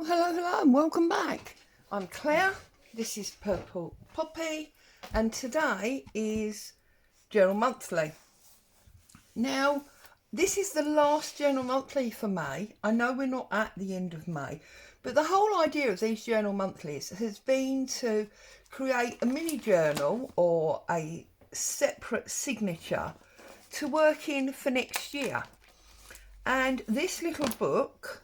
Hello, and welcome back. I'm Claire, this is Purple Poppy, and today is Journal Monthly. Now, this is the last Journal Monthly for May. I know we're not at the end of May, but the whole idea of these Journal Monthlies has been to create a mini journal or a separate signature to work in for next year. And this little book,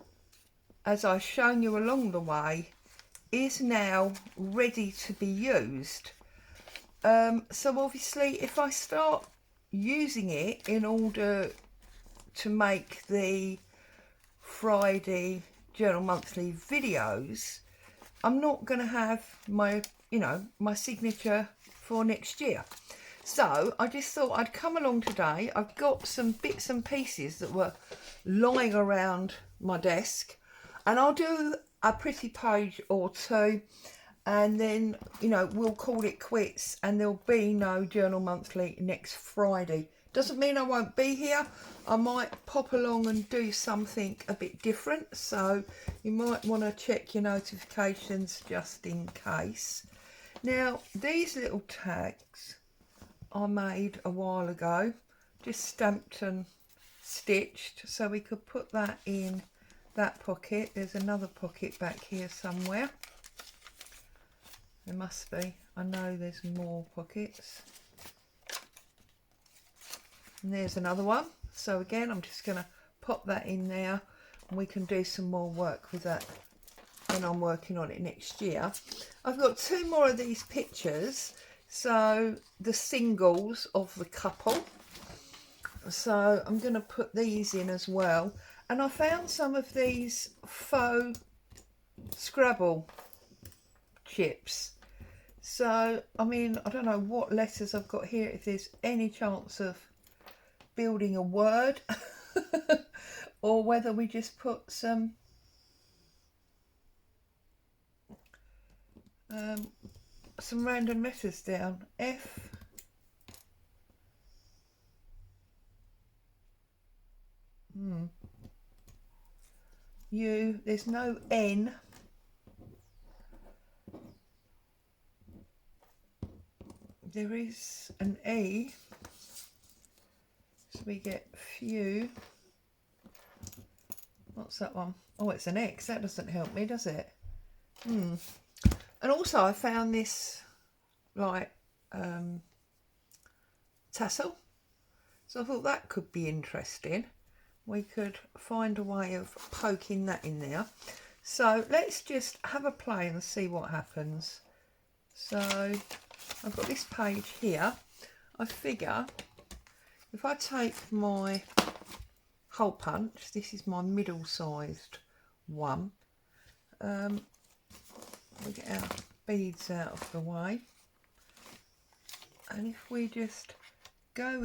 as I've shown you along the way, is now ready to be used. So obviously if I start using it in order to make the Friday Journal Monthly videos, I'm not going to have my signature for next year. So I just thought I'd come along today. I've got some bits and pieces that were lying around my desk, and I'll do a pretty page or two, and then we'll call it quits, and there'll be no Journal Monthly next Friday. Doesn't mean I won't be here. I might pop along and do something a bit different, so you might want to check your notifications just in case. Now, these little tags I made a while ago, just stamped and stitched, so we could put that in that pocket. There's another pocket back here somewhere. There must be. I know there's more pockets. And there's another one. So again, I'm just going to pop that in there, and we can do some more work with that when I'm working on it next year. I've got two more of these pictures, so the singles of the couple. So I'm going to put these in as well. And I found some of these faux Scrabble chips. So, I mean, I don't know what letters I've got here, if there's any chance of building a word or whether we just put some random letters down. F, U, there's no N. There is an E, so we get few. What's that one? Oh, it's an X. That doesn't help me, does it? And also I found this like tassel, so I thought that could be interesting. We could find a way of poking that in there. So let's just have a play and see what happens. So I've got this page here. I figure if I take my hole punch, this is my middle-sized one, we get our beads out of the way, and if we just go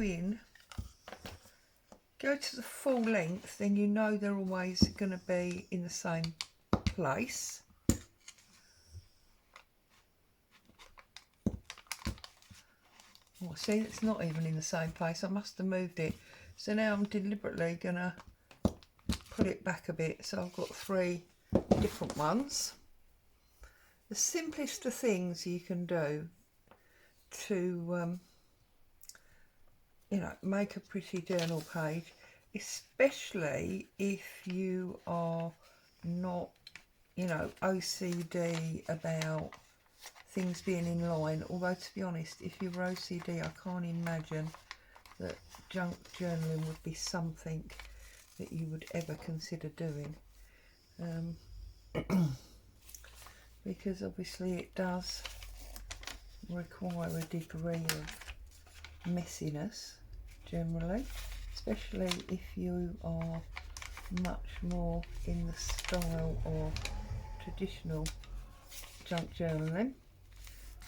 to the full length, then you know they're always going to be in the same place. Oh, see, it's not even in the same place. I must have moved it. So now I'm deliberately going to put it back a bit. So I've got three different ones. The simplest of things you can do to make a pretty journal page, especially if you are not OCD about things being in line. Although, to be honest, if you're OCD, I can't imagine that junk journaling would be something that you would ever consider doing, because obviously it does require a degree of messiness generally, especially if you are much more in the style of traditional junk journaling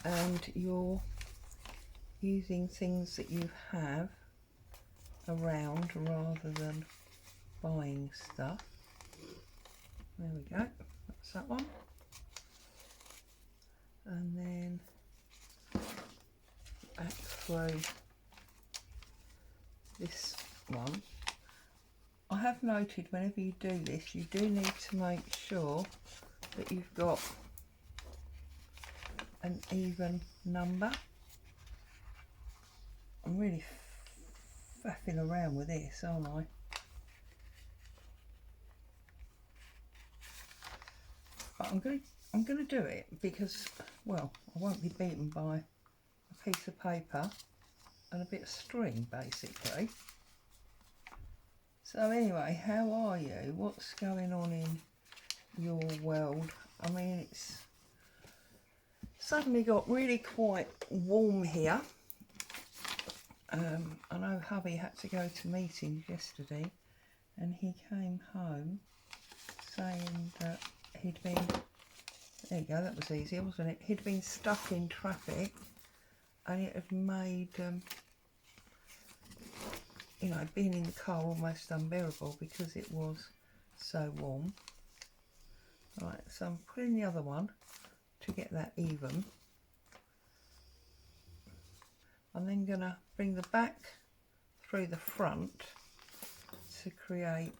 and you're using things that you have around rather than buying stuff. There we go, that's that one. And then back through this one. I have noted whenever you do this, you do need to make sure that you've got an even number. I'm really faffing around with this, aren't I? But I'm going to do it because, well, I won't be beaten by a piece of paper and a bit of string, basically. So anyway, how are you? What's going on in your world? I mean, it's suddenly got really quite warm here. I know hubby had to go to meetings yesterday, and he came home saying that he'd been, there you go, that was easier, wasn't it? He'd been stuck in traffic, and it had made, you know, being in the car almost unbearable because it was so warm. Right, so I'm putting the other one to get that even. I'm then going to bring the back through the front to create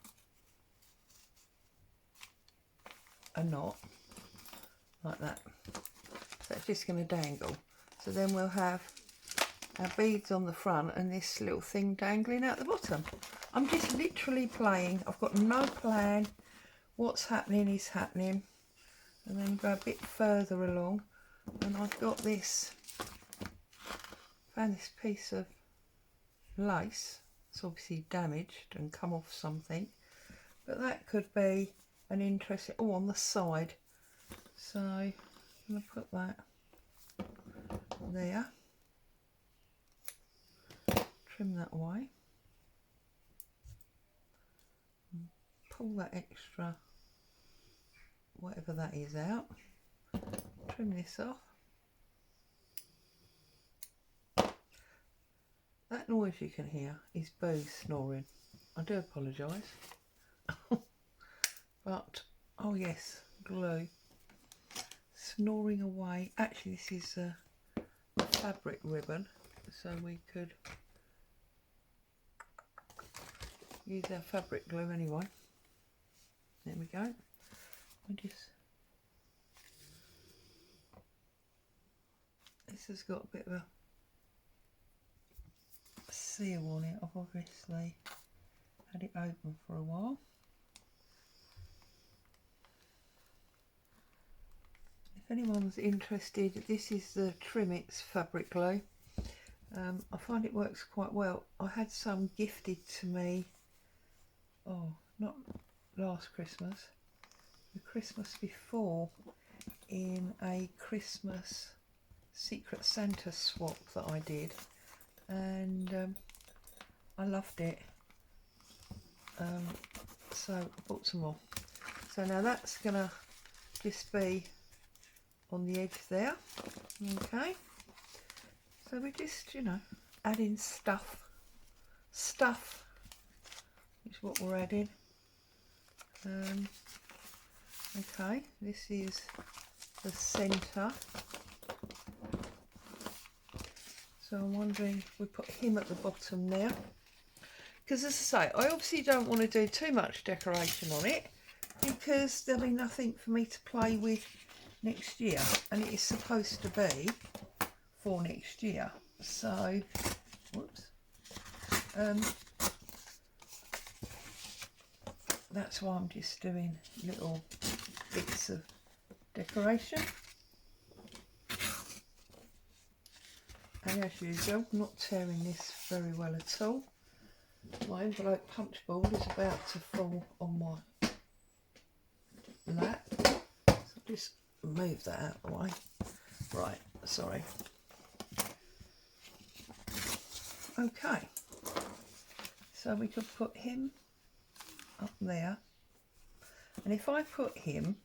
a knot like that. So it's just going to dangle. So then we'll have our beads on the front and this little thing dangling out the bottom. I'm just literally playing. I've got no plan. What's happening is happening. And then go a bit further along, and I've got this, found this piece of lace. It's obviously damaged and come off something, but that could be an interesting, oh, on the side. So I'm going to put that there, trim that away, pull that extra whatever that is out, trim this off. That noise you can hear is Boo snoring. I do apologise. But, oh yes, glue. Snoring away. Actually, this is a fabric ribbon, so we could use our fabric glue anyway. There we go. This has got a bit of a seal on it. I've obviously had it open for a while. If anyone's interested, this is the Trimix fabric glue. I find it works quite well. I had some gifted to me, oh, not last Christmas, the Christmas before, in a Christmas Secret Santa swap that I did, and I loved it, so I bought some more. So now that's gonna just be on the edge there. Okay, so we're just, you know, adding stuff is what we're adding. Okay, this is the centre. So I'm wondering if we put him at the bottom there. Because as I say, I obviously don't want to do too much decoration on it because there'll be nothing for me to play with next year. And it is supposed to be for next year. So, whoops. That's why I'm just doing little bits of decoration. And as usual, not tearing this very well at all. My envelope punch board is about to fall on my lap. So just move that out of the way. Right, sorry. Okay. So we could put him up there. And if I put him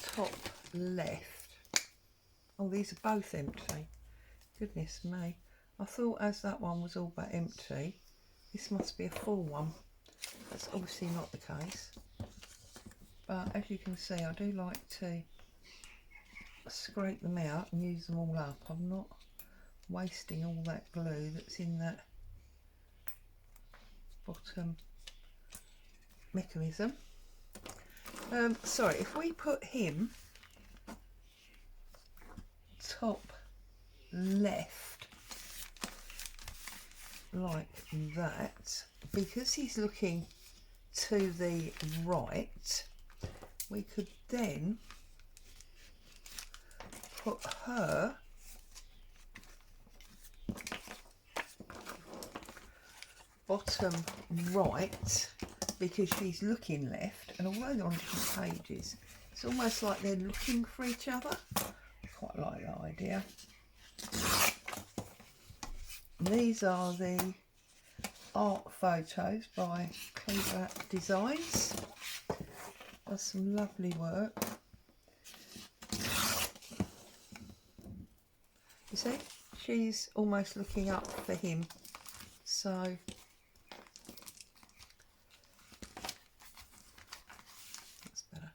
top left, oh, these are both empty. Goodness me. I thought as that one was all but empty, this must be a full one. That's obviously not the case. But as you can see, I do like to scrape them out and use them all up. I'm not wasting all that glue that's in that bottom mechanism. Sorry, if we put him top left like that, because he's looking to the right, we could then put her bottom right, because she's looking left, and although they're on different pages, it's almost like they're looking for each other. I quite like that idea. And these are the art photos by Clever Designs. Does some lovely work. You see, she's almost looking up for him, so that's better.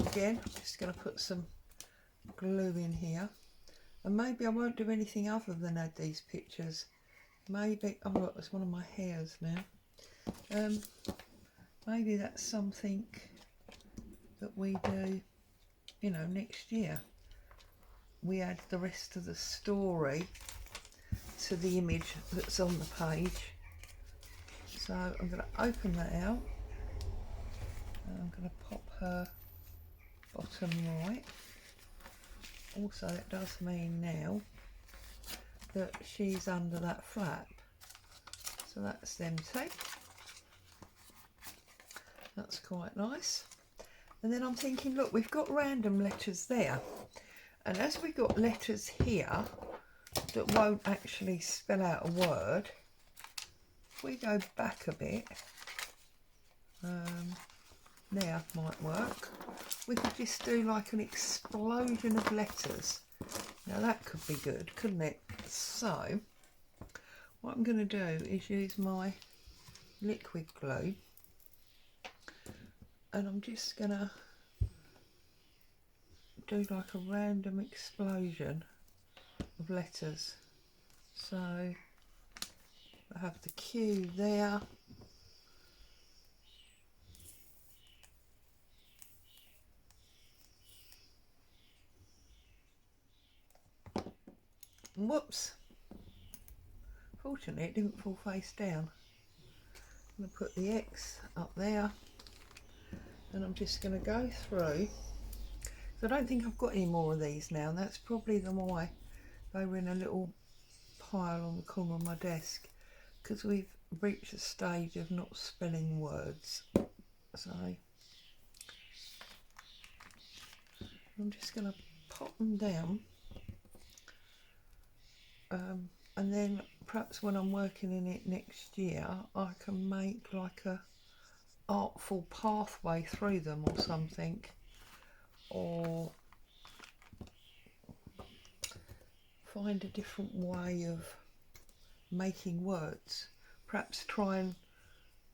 Again, I'm just going to put some glue in here, and maybe I won't do anything other than add these pictures. Maybe, oh look, it's one of my hairs now. Maybe that's something that we do, you know, next year. We add the rest of the story to the image that's on the page. So I'm going to open that out, and I'm going to pop her bottom right. Also, it does mean now that she's under that flap, so that's empty. That's quite nice. And then I'm thinking, look, we've got random letters there, and as we've got letters here that won't actually spell out a word, if we go back a bit, now might work. We could just do like an explosion of letters. Now that could be good, couldn't it? So what I'm going to do is use my liquid glue, and I'm just going to do like a random explosion of letters. So I have the Q there, whoops, fortunately it didn't fall face down. I'm going to put the X up there, and I'm just going to go through. So I don't think I've got any more of these now, and that's probably the why they were in a little pile on the corner of my desk, because we've reached the stage of not spelling words. So I'm just going to pop them down, and then perhaps when I'm working in it next year I can make like a artful pathway through them or something, or find a different way of making words. Perhaps try and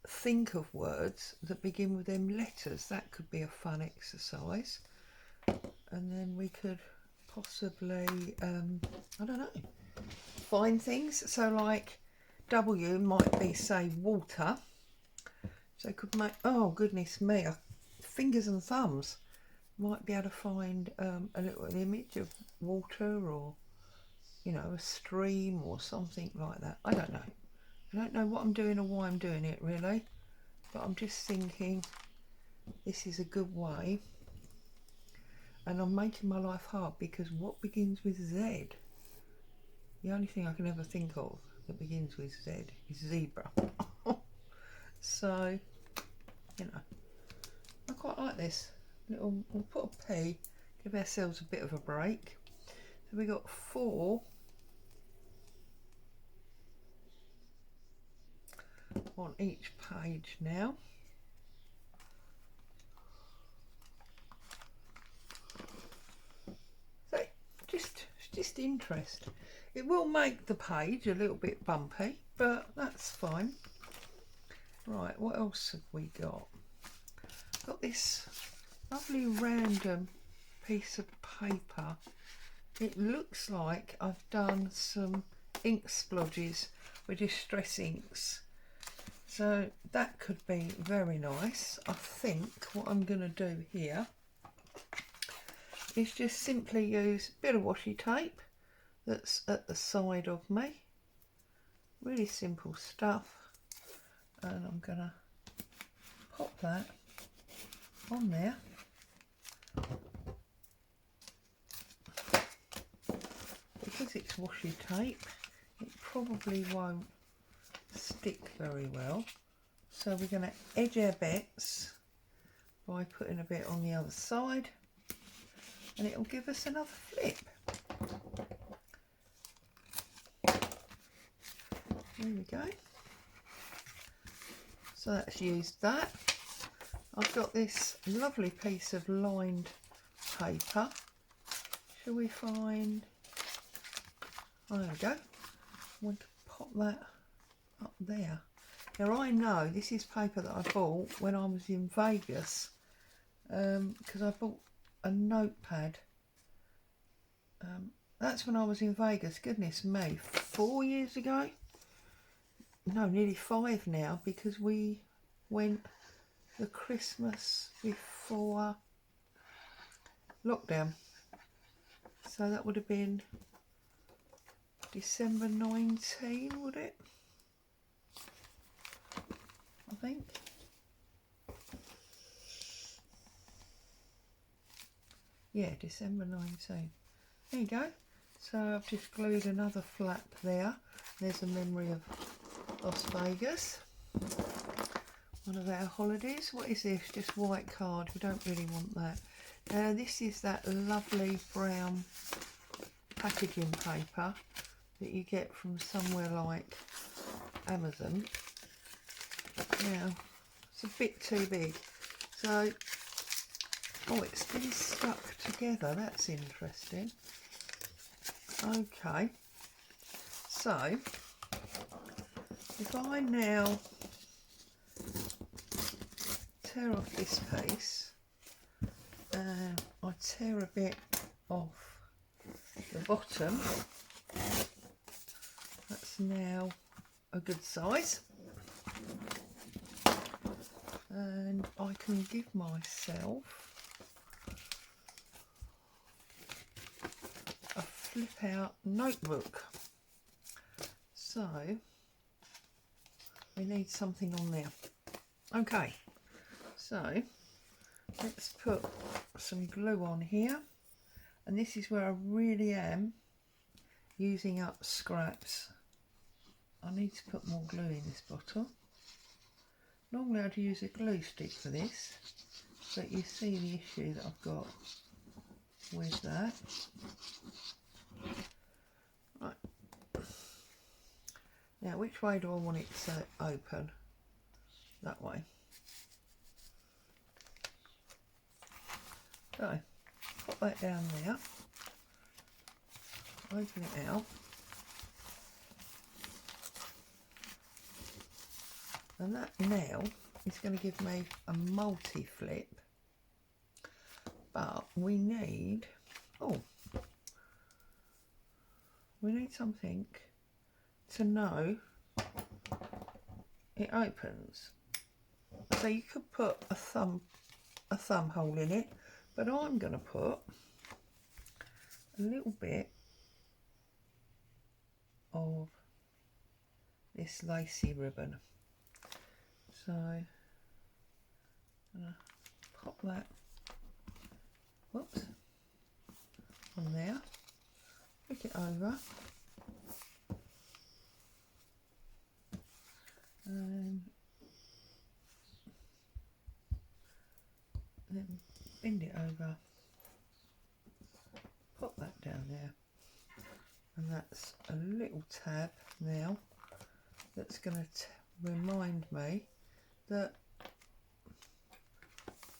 think of words that begin with them letters. That could be a fun exercise. And then we could possibly, I don't know, find things. So like W might be, say, water. So I could make, oh goodness me, fingers and thumbs. Might be able to find a little image of water, or, you know, a stream or something like that. I don't know. I don't know what I'm doing or why I'm doing it really, but I'm just thinking this is a good way. And I'm making my life hard, because what begins with Z? The only thing I can ever think of that begins with Z is zebra. So, you know, I quite like this. We'll put a P, give ourselves a bit of a break. So we got 4 on each page now. So just interest. It will make the page a little bit bumpy, but that's fine. Right, what else have we got? Got this lovely random piece of paper. It looks like I've done some ink splodges with Distress Inks. So that could be very nice. I think what I'm going to do here is just simply use a bit of washi tape that's at the side of me. Really simple stuff. And I'm going to pop that on there. Because it's washi tape, it probably won't stick very well. So we're going to edge our bits by putting a bit on the other side, and it'll give us another flip. There we go. So that's used that. I've got this lovely piece of lined paper. Shall we find... Oh, there we go. I want to pop that up there. Now I know this is paper that I bought when I was in Vegas, because I bought a notepad. That's when I was in Vegas, goodness me, 4 years ago? No, nearly 5 now, because we went the Christmas before lockdown. So that would have been December 19, would it? I think. Yeah, December 19. There you go. So I've just glued another flap there. There's a memory of Las Vegas, one of our holidays. What is this? Just white card. We don't really want that. This is that lovely brown packaging paper that you get from somewhere like Amazon. Now, it's a bit too big. So, oh, it's been stuck together. That's interesting. Okay. So, if I now tear off this piece, and I tear a bit off the bottom, that's now a good size. And I can give myself a flip out notebook. So we need something on there. Okay, so let's put some glue on here, and this is where I really am using up scraps. I need to put more glue in this bottle. Normally I'd use a glue stick for this, but you see the issue that I've got with that. Right. Now, which way do I want it to open? That way. So, pop that down there. Open it out. And that now is going to give me a multi-flip, but we need, we need something to know it opens. So you could put a thumb hole in it, but I'm going to put a little bit of this lacy ribbon. So I'm going to pop that, whoops, on there, flick it over, and then bend it over, pop that down there, and that's a little tab now that's going to remind me that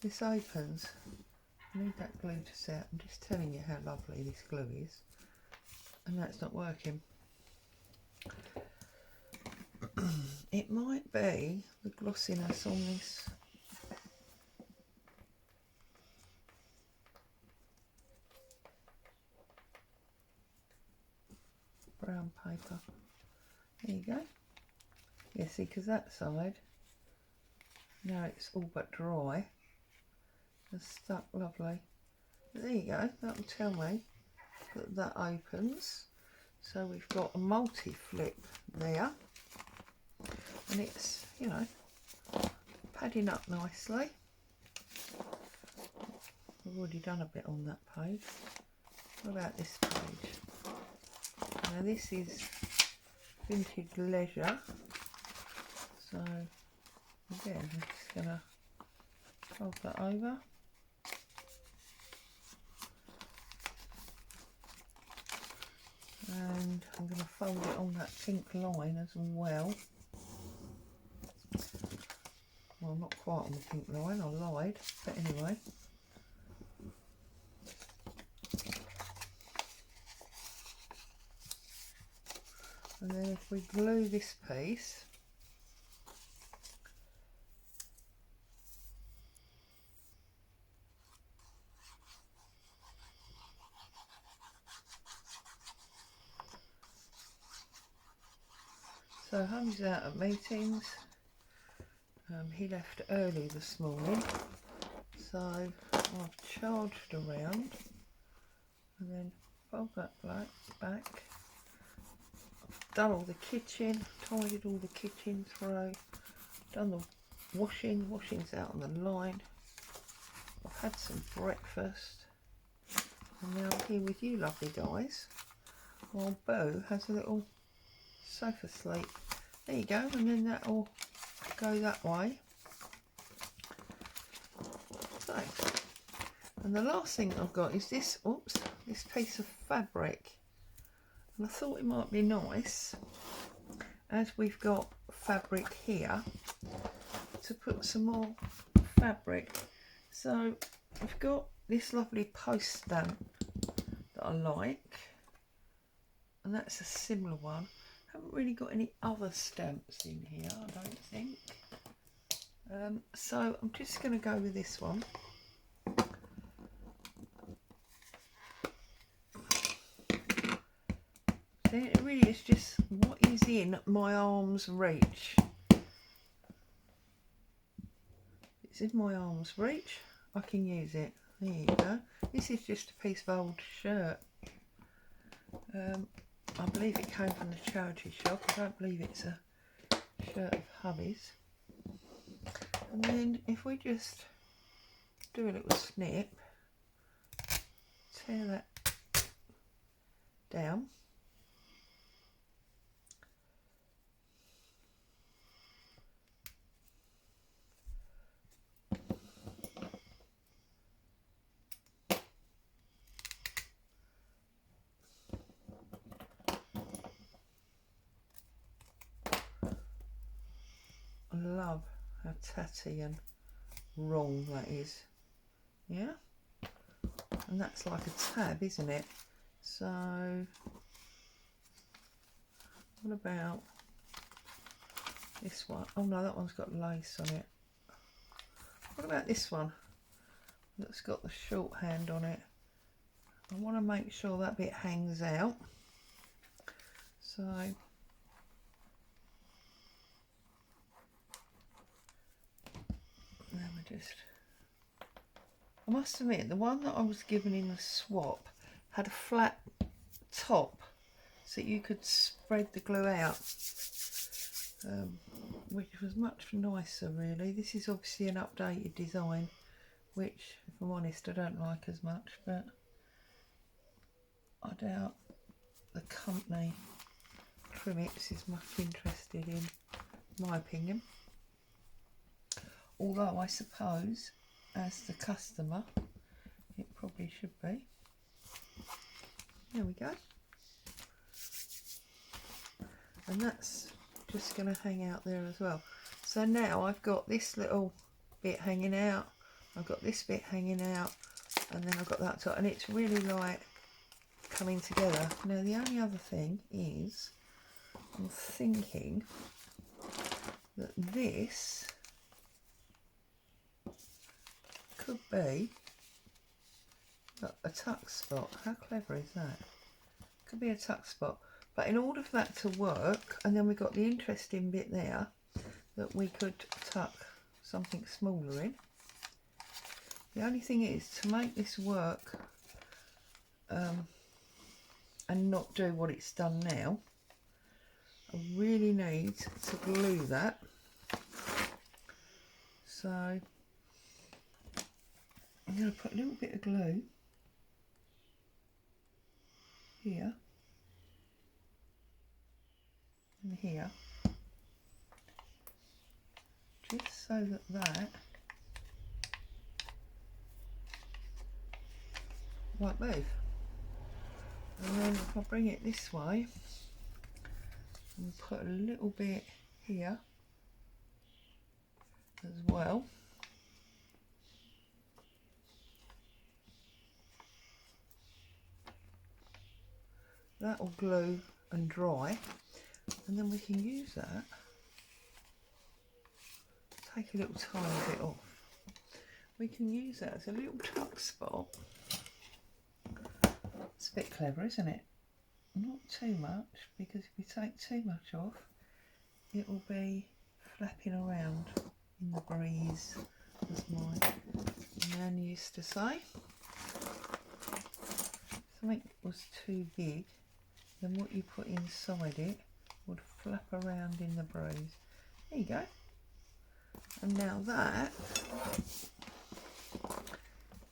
this opens. I need that glue to set. I'm just telling you how lovely this glue is, and that's not working. It might be the glossiness on this brown paper. There you go. Yeah, see, because that side, now it's all but dry. It's stuck lovely. There you go, that'll tell me that that opens. So we've got a multi-flip there. And it's, you know, padding up nicely. I've already done a bit on that page. What about this page? Now this is Vintage Leisure. So again, I'm just going to fold that over. And I'm going to fold it on that pink line as well. Well, not quite on the pink line, I lied, but anyway. And then if we glue this piece, so Hubby's out at meetings. He left early this morning, so I've charged around and then fold that back. I've done all the kitchen, tidied all the kitchen through, done the washing's out on the line. I've had some breakfast and now I'm here with you lovely guys while Boo has a little sofa sleep. There you go, and then that'll go that way. So, and the last thing I've got is this, oops, this piece of fabric. And I thought it might be nice, as we've got fabric here, to put some more fabric. So I've got this lovely post stamp that I like, and that's a similar one. Haven't really got any other stamps in here, I don't think. So I'm just going to go with this one. So it really is just what is in my arm's reach. It's in my arm's reach, I can use it. There you go. This is just a piece of old shirt. I believe it came from the charity shop. I don't believe it's a shirt of Hubby's. And then if we just do a little snip, tear that down. I love how tatty and wrong that is. Yeah, and that's like a tab, isn't it? So what about this one? Oh no, that one's got lace on it. What about this one that's got the shorthand on it? I want to make sure that bit hangs out. So now we just, I must admit, the one that I was given in the swap had a flat top so you could spread the glue out, which was much nicer really. This is obviously an updated design, which if I'm honest I don't like as much, but I doubt the company Trimix is much interested in my opinion. Although I suppose as the customer it probably should be. There we go. And that's just going to hang out there as well. So now I've got this little bit hanging out, I've got this bit hanging out, and then I've got that top, and it's really like coming together. Now the only other thing is I'm thinking that this could be a tuck spot. How clever is that? Could be a tuck spot, But in order for that to work, and then we got the interesting bit there that we could tuck something smaller in. The only thing is, to make this work and not do what it's done now, I really need to glue that. So I'm going to put a little bit of glue here and here, just so that won't move. And then if I bring it this way and put a little bit here as well, that will glue and dry, and then we can use that, take a little tiny bit off. We can use that as a little tuck spot. It's a bit clever, isn't it? Not too much, because if we take too much off, it will be flapping around in the breeze, as my nan used to say. If something was too big, then what you put inside it would flap around in the breeze. There you go. And now that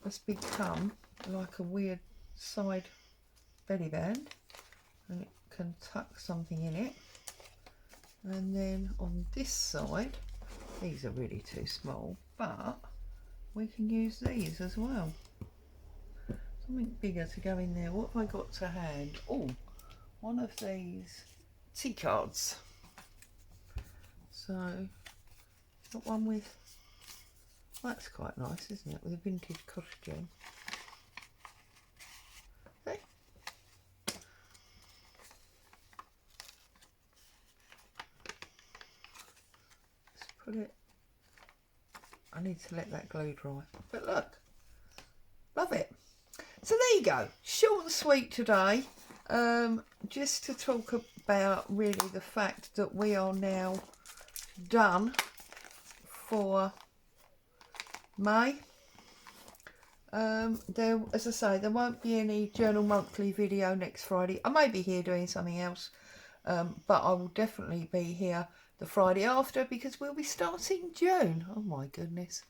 has become like a weird side belly band, and it can tuck something in it. And then on this side, these are really too small, but we can use these as well. Something bigger to go in there. What have I got to hand? Oh, one of these tea cards. So got one with, that's quite nice, isn't it, with a vintage costume. Okay. Let's put it, I need to let that glue dry, but look, love it. So there you go, short and sweet today, just to talk about really the fact that we are now done for May. There, as I say, there won't be any Journal Monthly video next Friday. I may be here doing something else, but I will definitely be here the Friday after, because we'll be starting June. Oh my goodness.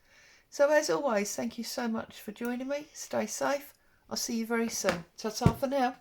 So as always, thank you so much for joining me. Stay safe. I'll see you very soon. Ta-ta for now.